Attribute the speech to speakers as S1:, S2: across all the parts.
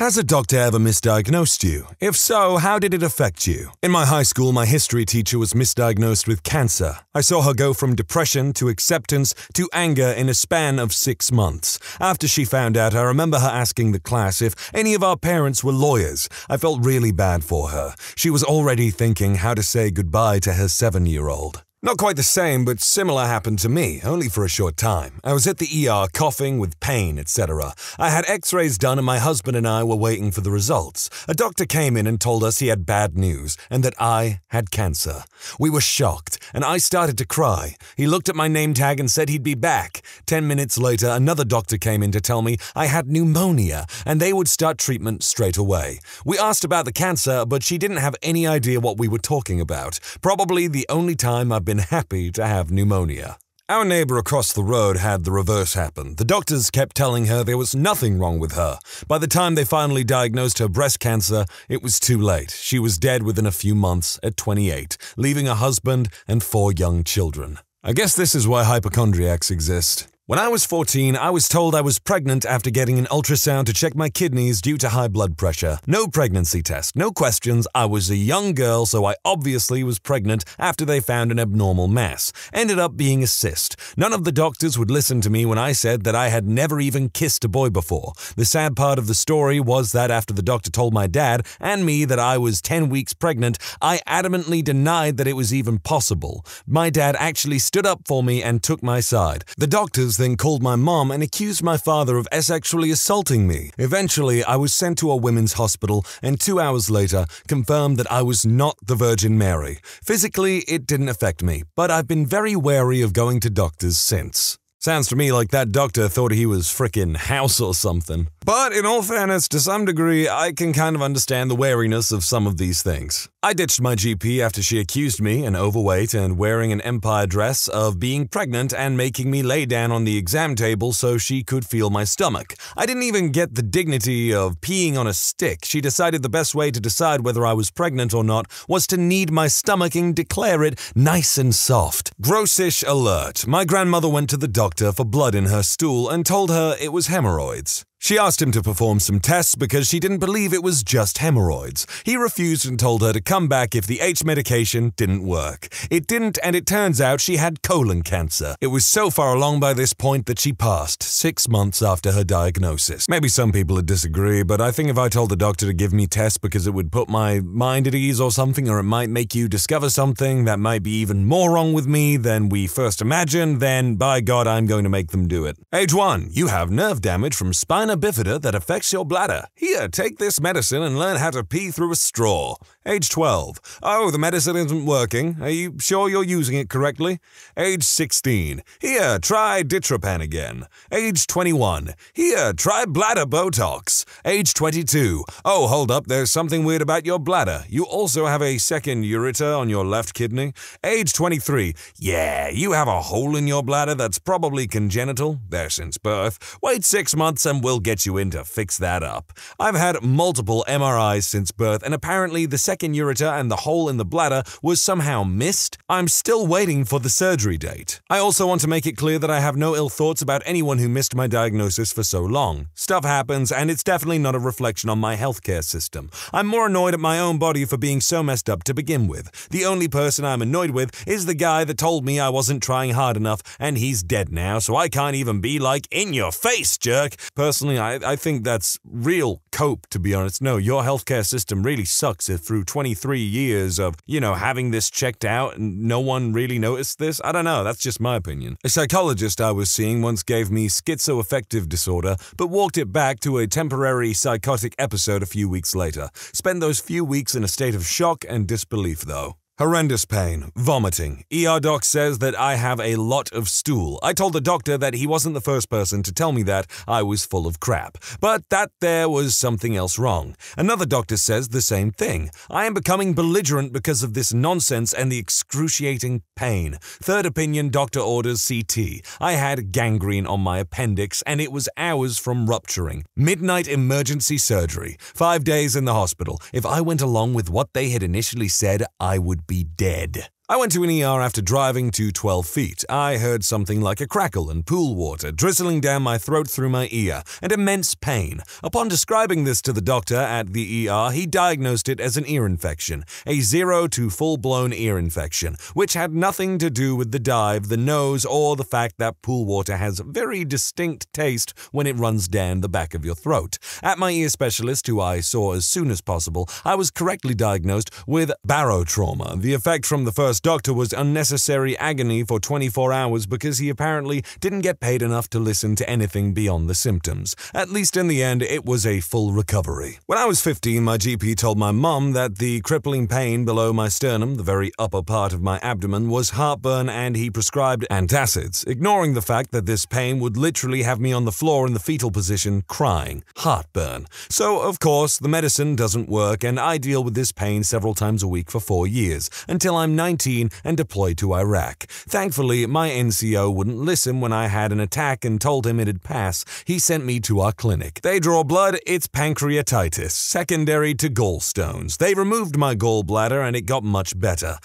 S1: Has a doctor ever misdiagnosed you? If so, how did it affect you? In my high school, my history teacher was misdiagnosed with cancer. I saw her go from depression to acceptance to anger in a span of 6 months. After she found out, I remember her asking the class if any of our parents were lawyers. I felt really bad for her. She was already thinking how to say goodbye to her 7-year-old. Not quite the same, but similar happened to me, only for a short time. I was at the ER coughing with pain, etc. I had x-rays done and my husband and I were waiting for the results. A doctor came in and told us he had bad news and that I had cancer. We were shocked and I started to cry. He looked at my name tag and said he'd be back. 10 minutes later, another doctor came in to tell me I had pneumonia and they would start treatment straight away. We asked about the cancer, but she didn't have any idea what we were talking about. Probably the only time I've been happy to have pneumonia. Our neighbor across the road had the reverse happen. The doctors kept telling her there was nothing wrong with her. By the time they finally diagnosed her breast cancer, it was too late. She was dead within a few months at 28, leaving a husband and 4 young children. I guess this is why hypochondriacs exist. When I was 14, I was told I was pregnant after getting an ultrasound to check my kidneys due to high blood pressure. No pregnancy test, no questions. I was a young girl, so I obviously was pregnant after they found an abnormal mass. Ended up being a cyst. None of the doctors would listen to me when I said that I had never even kissed a boy before. The sad part of the story was that after the doctor told my dad and me that I was 10 weeks pregnant, I adamantly denied that it was even possible. My dad actually stood up for me and took my side. The doctors then called my mom and accused my father of sexually assaulting me. Eventually, I was sent to a women's hospital and 2 hours later confirmed that I was not the Virgin Mary. Physically, it didn't affect me, but I've been very wary of going to doctors since. Sounds to me like that doctor thought he was frickin' House or something. But in all fairness, to some degree, I can kind of understand the wariness of some of these things. I ditched my GP after she accused me, an overweight and wearing an empire dress, of being pregnant and making me lay down on the exam table so she could feel my stomach. I didn't even get the dignity of peeing on a stick. She decided the best way to decide whether I was pregnant or not was to knead my stomach and declare it nice and soft. Grossish alert. My grandmother went to the doctor for blood in her stool and told her it was hemorrhoids. She asked him to perform some tests because she didn't believe it was just hemorrhoids. He refused and told her to come back if the H medication didn't work. It didn't, and it turns out she had colon cancer. It was so far along by this point that she passed 6 months after her diagnosis. Maybe some people would disagree, but I think if I told the doctor to give me tests because it would put my mind at ease or something, or it might make you discover something that might be even more wrong with me than we first imagined, then by God, I'm going to make them do it. Age 1. You have nerve damage from spina bifida that affects your bladder. Here, take this medicine and learn how to pee through a straw. Age 12. Oh, the medicine isn't working. Are you sure you're using it correctly? Age 16. Here, try ditropan again. Age 21. Here, try bladder Botox. Age 22. Oh, hold up, there's something weird about your bladder. You also have a second ureter on your left kidney. Age 23. Yeah, you have a hole in your bladder that's probably congenital. There since birth. Wait 6 months and we'll get you in to fix that up. I've had multiple MRIs since birth, and apparently the second ureter and the hole in the bladder was somehow missed. I'm still waiting for the surgery date. I also want to make it clear that I have no ill thoughts about anyone who missed my diagnosis for so long. Stuff happens, and it's definitely not a reflection on my healthcare system. I'm more annoyed at my own body for being so messed up to begin with. The only person I'm annoyed with is the guy that told me I wasn't trying hard enough, and he's dead now, so I can't even be like, in your face, jerk. Personally, I think that's real cope, to be honest. No, your healthcare system really sucks if through 23 years of, having this checked out and no one really noticed this. I don't know, that's just my opinion. A psychologist I was seeing once gave me schizoaffective disorder, but walked it back to a temporary psychotic episode a few weeks later. Spent those few weeks in a state of shock and disbelief, though. Horrendous pain, vomiting. ER doc says that I have a lot of stool. I told the doctor that he wasn't the first person to tell me that I was full of crap, but that there was something else wrong. Another doctor says the same thing. I am becoming belligerent because of this nonsense and the excruciating pain. Third opinion doctor orders CT. I had gangrene on my appendix and it was hours from rupturing. Midnight emergency surgery. 5 days in the hospital. If I went along with what they had initially said, I would be dead. I went to an ER after driving to 12 feet. I heard something like a crackle and pool water drizzling down my throat through my ear, and immense pain. Upon describing this to the doctor at the ER, he diagnosed it as an ear infection, a 0 to full-blown ear infection, which had nothing to do with the dive, the nose, or the fact that pool water has very distinct taste when it runs down the back of your throat. At my ear specialist, who I saw as soon as possible, I was correctly diagnosed with barotrauma. The effect from the first doctor was unnecessary agony for 24 hours because he apparently didn't get paid enough to listen to anything beyond the symptoms. At least in the end, it was a full recovery. When I was 15, my GP told my mum that the crippling pain below my sternum, the very upper part of my abdomen, was heartburn, and he prescribed antacids, ignoring the fact that this pain would literally have me on the floor in the fetal position crying. Heartburn. So, of course, the medicine doesn't work, and I deal with this pain several times a week for 4 years, until I'm 19 and deployed to Iraq. Thankfully, my NCO wouldn't listen when I had an attack and told him it'd pass. He sent me to our clinic. They draw blood, it's pancreatitis, secondary to gallstones. They removed my gallbladder and it got much better.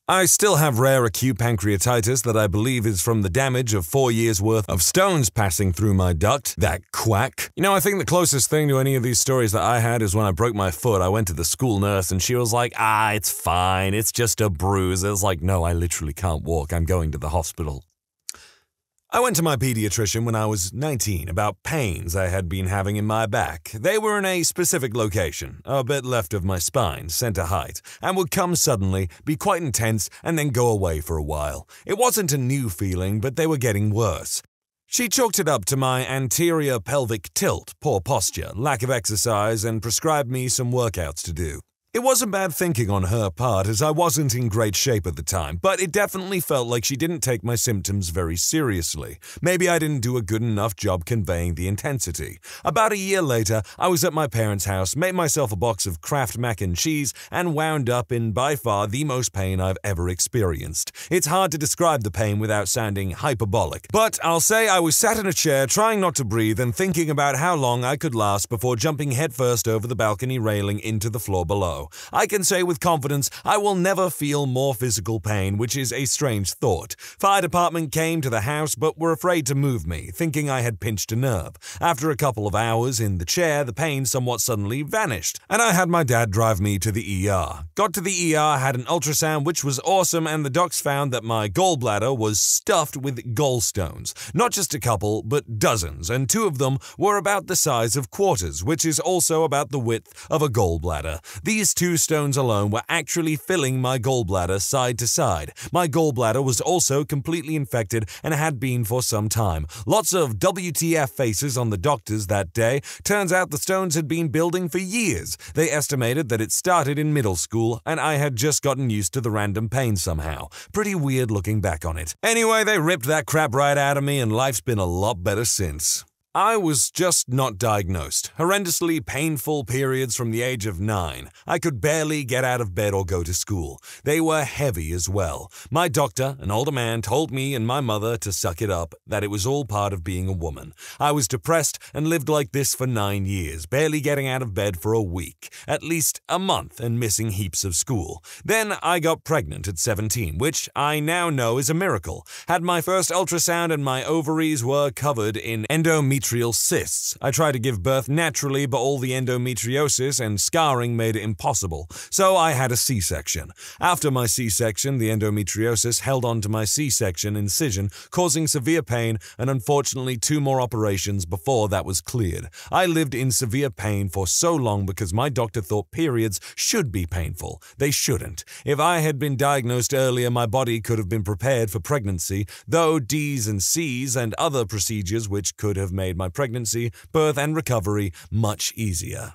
S1: I still have rare acute pancreatitis that I believe is from the damage of 4 years' worth of stones passing through my duct, that quack. You know, I think the closest thing to any of these stories that I had is when I broke my foot. I went to the school nurse and she was like, it's fine, it's just a bruise. I was like, no, I literally can't walk, I'm going to the hospital. I went to my pediatrician when I was 19 about pains I had been having in my back. They were in a specific location, a bit left of my spine, center height, and would come suddenly, be quite intense, and then go away for a while. It wasn't a new feeling, but they were getting worse. She chalked it up to my anterior pelvic tilt, poor posture, lack of exercise, and prescribed me some workouts to do. It wasn't bad thinking on her part, as I wasn't in great shape at the time, but it definitely felt like she didn't take my symptoms very seriously. Maybe I didn't do a good enough job conveying the intensity. About a year later, I was at my parents' house, made myself a box of Kraft mac and cheese, and wound up in by far the most pain I've ever experienced. It's hard to describe the pain without sounding hyperbolic, but I'll say I was sat in a chair trying not to breathe and thinking about how long I could last before jumping headfirst over the balcony railing into the floor below. I can say with confidence I will never feel more physical pain, which is a strange thought. Fire department came to the house but were afraid to move me, thinking I had pinched a nerve. After a couple of hours in the chair, the pain somewhat suddenly vanished, and I had my dad drive me to the ER. Got to the ER, had an ultrasound, which was awesome, and the docs found that my gallbladder was stuffed with gallstones. Not just a couple, but dozens, and 2 of them were about the size of quarters, which is also about the width of a gallbladder. These 2 stones alone were actually filling my gallbladder side to side. My gallbladder was also completely infected and had been for some time. Lots of WTF faces on the doctors that day. Turns out the stones had been building for years. They estimated that it started in middle school and I had just gotten used to the random pain somehow. Pretty weird looking back on it. Anyway, they ripped that crap right out of me and life's been a lot better since. I was just not diagnosed. Horrendously painful periods from the age of 9. I could barely get out of bed or go to school. They were heavy as well. My doctor, an older man, told me and my mother to suck it up, that it was all part of being a woman. I was depressed and lived like this for 9 years, barely getting out of bed for a week, at least a month, and missing heaps of school. Then I got pregnant at 17, which I now know is a miracle. Had my first ultrasound and my ovaries were covered in endometrial cysts. I tried to give birth naturally, but all the endometriosis and scarring made it impossible, so I had a C-section. After my C-section, the endometriosis held on to my C-section incision, causing severe pain and unfortunately 2 more operations before that was cleared. I lived in severe pain for so long because my doctor thought periods should be painful. They shouldn't. If I had been diagnosed earlier, my body could have been prepared for pregnancy, though D's and C's and other procedures which could have made my pregnancy, birth, and recovery much easier.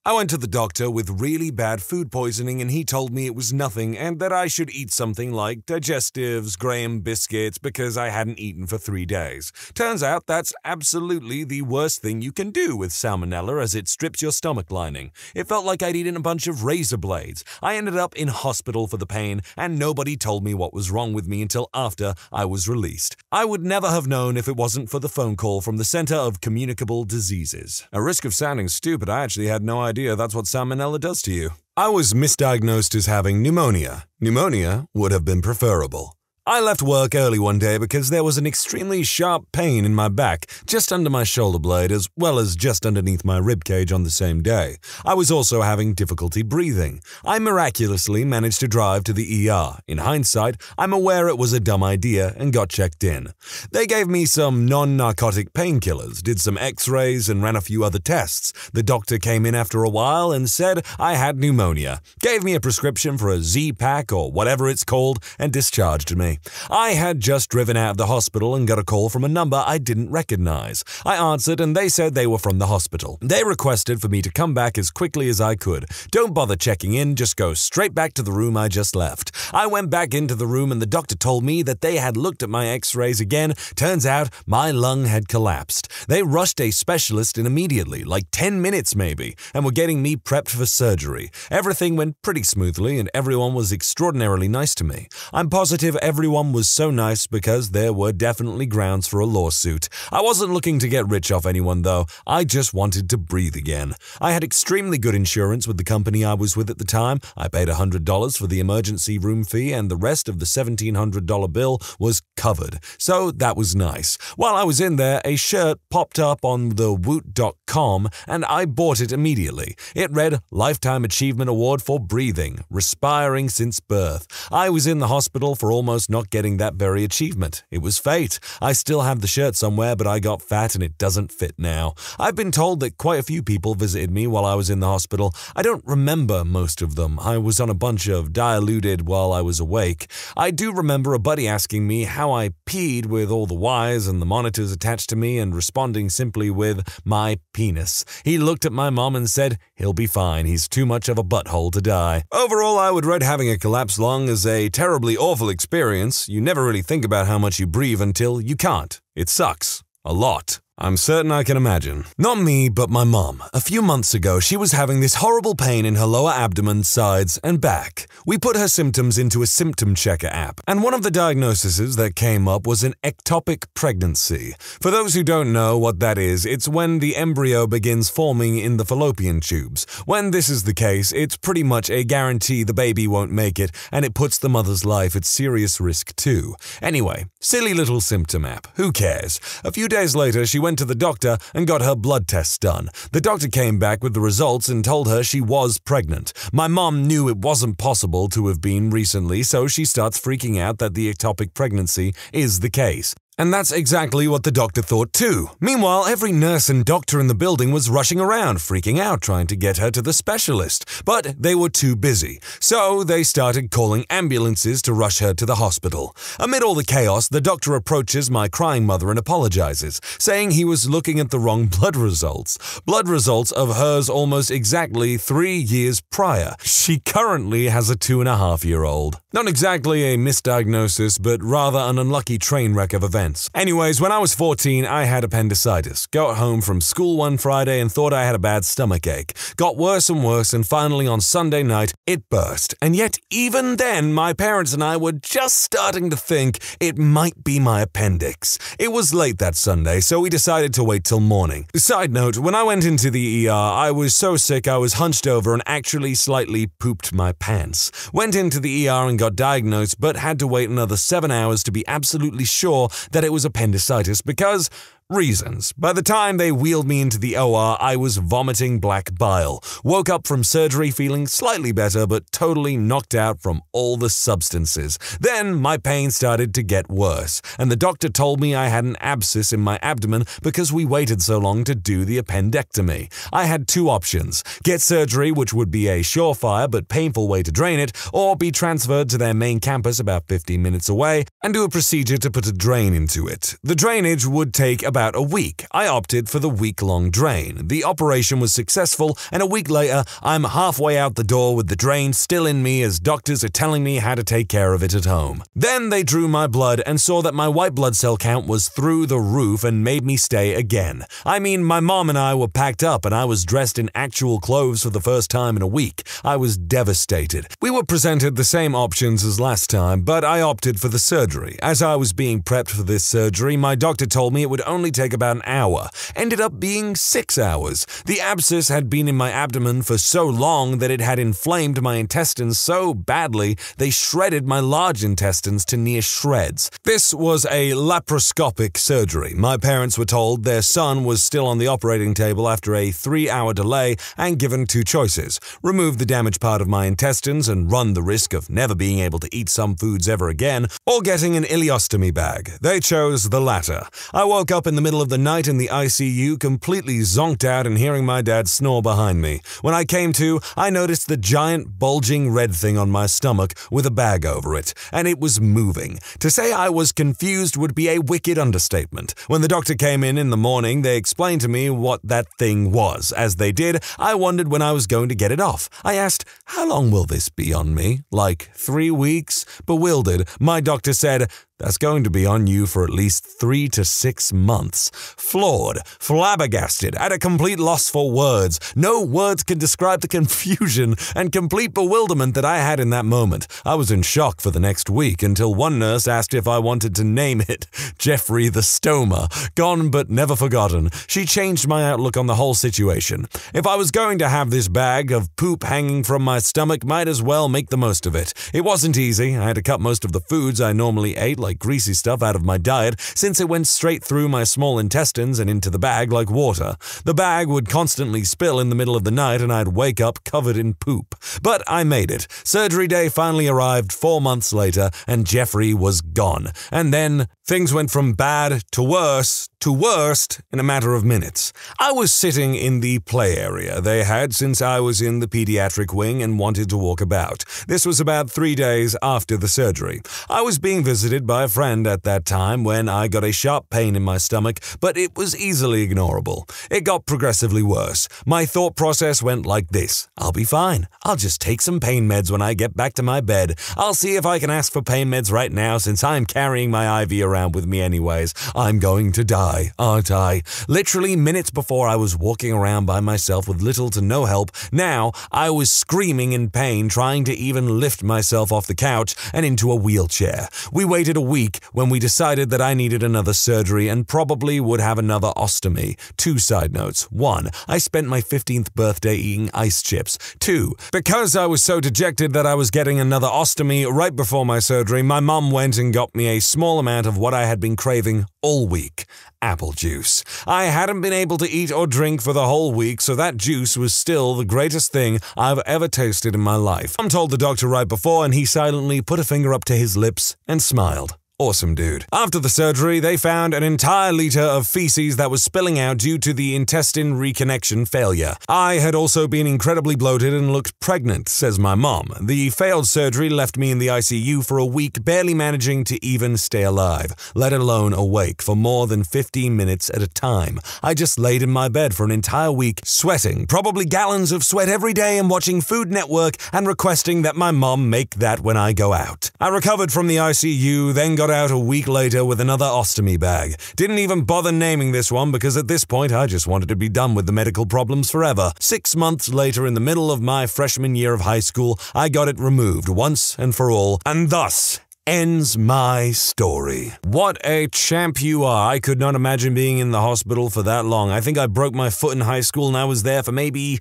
S1: I went to the doctor with really bad food poisoning and he told me it was nothing and that I should eat something like digestives, Graham biscuits, because I hadn't eaten for 3 days. Turns out that's absolutely the worst thing you can do with salmonella, as it strips your stomach lining. It felt like I'd eaten a bunch of razor blades. I ended up in hospital for the pain and nobody told me what was wrong with me until after I was released. I would never have known if it wasn't for the phone call from the Center of Communicable Diseases. At risk of sounding stupid, I actually had no idea that's what salmonella does to you. I was misdiagnosed as having pneumonia. Pneumonia would have been preferable. I left work early one day because there was an extremely sharp pain in my back, just under my shoulder blade as well as just underneath my ribcage on the same day. I was also having difficulty breathing. I miraculously managed to drive to the ER. In hindsight, I'm aware it was a dumb idea and got checked in. They gave me some non-narcotic painkillers, did some x-rays and ran a few other tests. The doctor came in after a while and said I had pneumonia, gave me a prescription for a Z-Pack or whatever it's called and discharged me. I had just driven out of the hospital and got a call from a number I didn't recognize. I answered and they said they were from the hospital. They requested for me to come back as quickly as I could. Don't bother checking in, just go straight back to the room I just left. I went back into the room and the doctor told me that they had looked at my x-rays again. Turns out my lung had collapsed. They rushed a specialist in immediately, like 10 minutes maybe, and were getting me prepped for surgery. Everything went pretty smoothly and everyone was extraordinarily nice to me. I'm positive everyone was so nice because there were definitely grounds for a lawsuit. I wasn't looking to get rich off anyone though, I just wanted to breathe again. I had extremely good insurance with the company I was with at the time. I paid $100 for the emergency room fee and the rest of the $1,700 bill was covered, so that was nice. While I was in there, a shirt popped up on the woot.com and I bought it immediately. It read Lifetime Achievement Award for Breathing, Respiring Since Birth. I was in the hospital for almost not getting that very achievement. It was fate. I still have the shirt somewhere, but I got fat and it doesn't fit now. I've been told that quite a few people visited me while I was in the hospital. I don't remember most of them. I was on a bunch of diluted while I was awake. I do remember a buddy asking me how I peed with all the wires and the monitors attached to me and responding simply with my penis. He looked at my mom and said, "He'll be fine. He's too much of a butthole to die." Overall, I would rate having a collapsed lung as a terribly awful experience. You never really think about how much you breathe until you can't. It sucks. A lot. I'm certain I can imagine. Not me, but my mom. A few months ago, she was having this horrible pain in her lower abdomen, sides, and back. We put her symptoms into a symptom checker app, and one of the diagnoses that came up was an ectopic pregnancy. For those who don't know what that is, it's when the embryo begins forming in the fallopian tubes. When this is the case, it's pretty much a guarantee the baby won't make it, and it puts the mother's life at serious risk too. Anyway, silly little symptom app. Who cares? A few days later, she went to the doctor and got her blood tests done. The doctor came back with the results and told her she was pregnant. My mom knew it wasn't possible to have been recently, so she starts freaking out that the ectopic pregnancy is the case. And that's exactly what the doctor thought too. Meanwhile, every nurse and doctor in the building was rushing around, freaking out, trying to get her to the specialist. But they were too busy. So they started calling ambulances to rush her to the hospital. Amid all the chaos, the doctor approaches my crying mother and apologizes, saying he was looking at the wrong blood results. Blood results of hers almost exactly 3 years prior. She currently has a 2.5-year-old. Not exactly a misdiagnosis, but rather an unlucky train wreck of events. Anyways, when I was 14, I had appendicitis. Got home from school one Friday and thought I had a bad stomach ache. Got worse and worse, and finally on Sunday night, it burst. And yet, even then, my parents and I were just starting to think it might be my appendix. It was late that Sunday, so we decided to wait till morning. Side note, when I went into the ER, I was so sick I was hunched over and actually slightly pooped my pants. Went into the ER and got diagnosed, but had to wait another 7 hours to be absolutely sure that it was appendicitis because reasons. By the time they wheeled me into the OR, I was vomiting black bile. Woke up from surgery feeling slightly better, but totally knocked out from all the substances. Then my pain started to get worse, and the doctor told me I had an abscess in my abdomen because we waited so long to do the appendectomy. I had two options: get surgery, which would be a surefire but painful way to drain it, or be transferred to their main campus about 15 minutes away and do a procedure to put a drain into it. The drainage would take about a week. I opted for the week-long drain. The operation was successful, and a week later, I'm halfway out the door with the drain still in me as doctors are telling me how to take care of it at home. Then they drew my blood and saw that my white blood cell count was through the roof and made me stay again. I mean, my mom and I were packed up and I was dressed in actual clothes for the first time in a week. I was devastated. We were presented the same options as last time, but I opted for the surgery. As I was being prepped for this surgery, my doctor told me it would only normally take about an hour ended up being 6 hours. The abscess had been in my abdomen for so long that it had inflamed my intestines so badly they shredded my large intestines to near shreds. This was a laparoscopic surgery. My parents were told their son was still on the operating table after a 3-hour delay and given two choices: remove the damaged part of my intestines and run the risk of never being able to eat some foods ever again, or getting an ileostomy bag. They chose the latter. I woke up in the middle of the night in the ICU, completely zonked out and hearing my dad snore behind me. When I came to, I noticed the giant bulging red thing on my stomach with a bag over it, and it was moving. To say I was confused would be a wicked understatement. When the doctor came in the morning, they explained to me what that thing was. As they did, I wondered when I was going to get it off. I asked, "How long will this be on me? Like 3 weeks?" Bewildered, my doctor said, "That's going to be on you for at least 3 to 6 months. Floored, flabbergasted, at a complete loss for words. No words can describe the confusion and complete bewilderment that I had in that moment. I was in shock for the next week until one nurse asked if I wanted to name it Jeffrey the Stoma. Gone but never forgotten. She changed my outlook on the whole situation. If I was going to have this bag of poop hanging from my stomach, might as well make the most of it. It wasn't easy. I had to cut most of the foods I normally ate, like greasy stuff, out of my diet, since it went straight through my small intestines and into the bag like water. The bag would constantly spill in the middle of the night and I'd wake up covered in poop. But I made it. Surgery day finally arrived 4 months later and Jeffrey was gone. And then things went from bad to worst in a matter of minutes. I was sitting in the play area they had since I was in the pediatric wing and wanted to walk about. This was about 3 days after the surgery. I was being visited by a friend at that time when I got a sharp pain in my stomach, but it was easily ignorable. It got progressively worse. My thought process went like this: I'll be fine. I'll just take some pain meds when I get back to my bed. I'll see if I can ask for pain meds right now since I'm carrying my IV around with me anyways. I'm going to die, aren't I? Literally minutes before I was walking around by myself with little to no help. Now I was screaming in pain, trying to even lift myself off the couch and into a wheelchair. We waited a week when we decided that I needed another surgery and probably would have another ostomy. 2 side notes. 1. I spent my 15th birthday eating ice chips. 2. Because I was so dejected that I was getting another ostomy right before my surgery, my mum went and got me a small amount of what I had been craving all week: apple juice. I hadn't been able to eat or drink for the whole week, so that juice was still the greatest thing I've ever tasted in my life. I told the doctor right before, and he silently put a finger up to his lips and smiled. Awesome dude. After the surgery, they found an entire liter of feces that was spilling out due to the intestine reconnection failure. I had also been incredibly bloated and looked pregnant, says my mom. The failed surgery left me in the ICU for a week, barely managing to even stay alive, let alone awake for more than 15 minutes at a time. I just laid in my bed for an entire week, sweating, probably gallons of sweat every day, and watching Food Network and requesting that my mom make that when I go out. I recovered from the ICU, then got out a week later with another ostomy bag. Didn't even bother naming this one because at this point I just wanted to be done with the medical problems forever. 6 months later, in the middle of my freshman year of high school, I got it removed once and for all, and thus ends my story. What a champ you are. I could not imagine being in the hospital for that long. I think I broke my foot in high school and I was there for maybe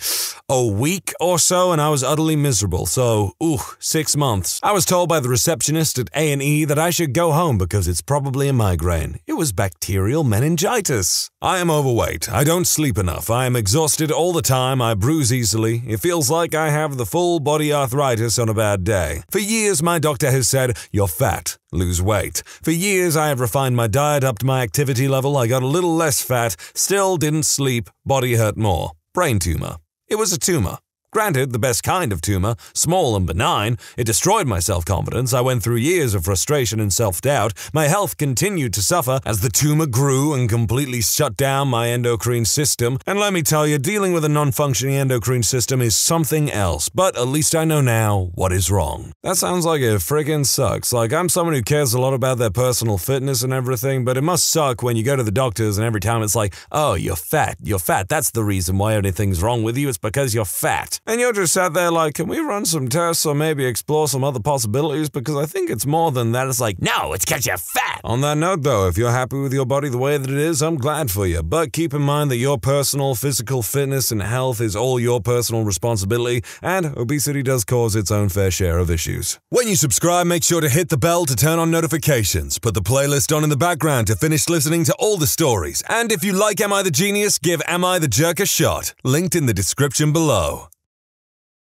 S1: a week or so and I was utterly miserable. So, 6 months. I was told by the receptionist at A&E that I should go home because it's probably a migraine. It was bacterial meningitis. I am overweight. I don't sleep enough. I am exhausted all the time. I bruise easily. It feels like I have the full body arthritis on a bad day. For years, my doctor has said, "You're fat. Lose weight." For years, I have refined my diet, upped my activity level. I got a little less fat, still didn't sleep, body hurt more. Brain tumor. It was a tumor. Granted, the best kind of tumor, small and benign. It destroyed my self-confidence. I went through years of frustration and self-doubt. My health continued to suffer as the tumor grew and completely shut down my endocrine system. And let me tell you, dealing with a non-functioning endocrine system is something else. But at least I know now what is wrong. That sounds like it friggin' sucks. Like, I'm someone who cares a lot about their personal fitness and everything, but it must suck when you go to the doctors and every time it's like, "Oh, you're fat. You're fat. That's the reason why anything's wrong with you. It's because you're fat." And you're just sat there like, can we run some tests or maybe explore some other possibilities? Because I think it's more than that. It's like, no, it's because you're fat. On that note, though, if you're happy with your body the way that it is, I'm glad for you. But keep in mind that your personal physical fitness and health is all your personal responsibility, and obesity does cause its own fair share of issues. When you subscribe, make sure to hit the bell to turn on notifications. Put the playlist on in the background to finish listening to all the stories. And if you like Am I the Genius, give Am I the Jerk a shot. Linked in the description below.